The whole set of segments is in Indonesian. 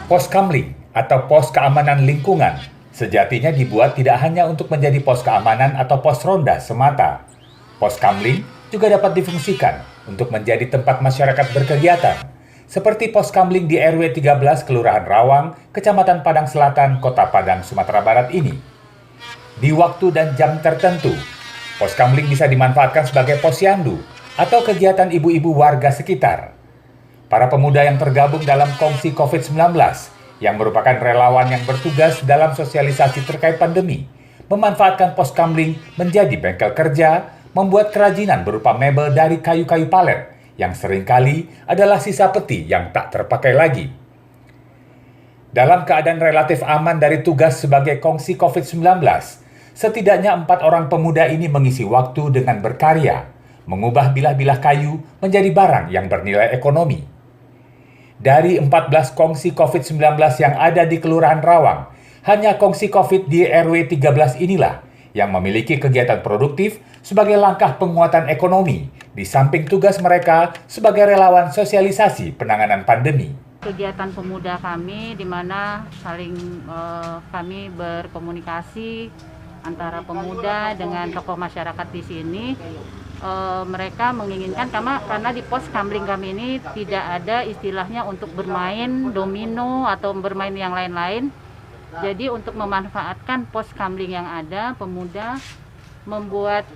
Pos Kamling atau pos keamanan lingkungan sejatinya dibuat tidak hanya untuk menjadi pos keamanan atau pos ronda semata. Pos Kamling juga dapat difungsikan untuk menjadi tempat masyarakat berkegiatan, seperti pos Kamling di RW 13 Kelurahan Rawang, Kecamatan Padang Selatan, Kota Padang, Sumatera Barat ini. Di waktu dan jam tertentu, pos Kamling bisa dimanfaatkan sebagai posyandu atau kegiatan ibu-ibu warga sekitar. Para pemuda yang tergabung dalam Kongsi COVID-19 yang merupakan relawan yang bertugas dalam sosialisasi terkait pandemi, memanfaatkan pos Kamling menjadi bengkel kerja, membuat kerajinan berupa mebel dari kayu-kayu palet yang seringkali adalah sisa peti yang tak terpakai lagi. Dalam keadaan relatif aman dari tugas sebagai Kongsi COVID-19, setidaknya 4 orang pemuda ini mengisi waktu dengan berkarya, mengubah bilah-bilah kayu menjadi barang yang bernilai ekonomi. Dari 14 kongsi COVID-19 yang ada di Kelurahan Rawang, hanya kongsi COVID di RW 13 inilah yang memiliki kegiatan produktif sebagai langkah penguatan ekonomi di samping tugas mereka sebagai relawan sosialisasi penanganan pandemi. Kegiatan pemuda kami di mana kami berkomunikasi antara pemuda dengan tokoh masyarakat di sini. Mereka menginginkan karena di pos Kamling kami ini tidak ada istilahnya untuk bermain domino atau bermain yang lain-lain. Jadi untuk memanfaatkan pos Kamling yang ada, pemuda membuat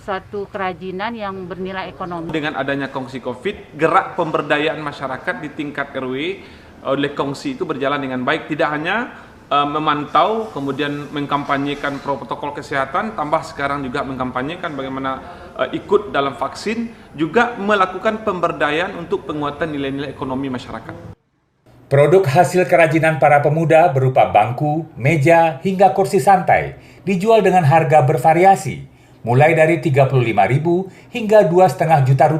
suatu kerajinan yang bernilai ekonomi. Dengan adanya Kongsi COVID, gerak pemberdayaan masyarakat di tingkat RW oleh Kongsi itu berjalan dengan baik. Tidak hanya memantau, kemudian mengkampanyekan protokol kesehatan, tambah sekarang juga mengkampanyekan bagaimana ikut dalam vaksin, juga melakukan pemberdayaan untuk penguatan nilai-nilai ekonomi masyarakat. Produk hasil kerajinan para pemuda berupa bangku, meja, hingga kursi santai dijual dengan harga bervariasi, mulai dari Rp35.000 hingga Rp2,5 juta,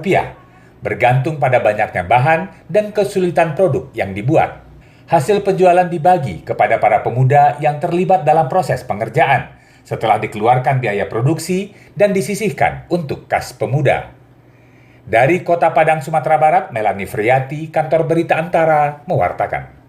bergantung pada banyaknya bahan dan kesulitan produk yang dibuat. Hasil penjualan dibagi kepada para pemuda yang terlibat dalam proses pengerjaan setelah dikeluarkan biaya produksi dan disisihkan untuk kas pemuda. Dari Kota Padang, Sumatera Barat, Melanie Friati, Kantor Berita Antara, mewartakan.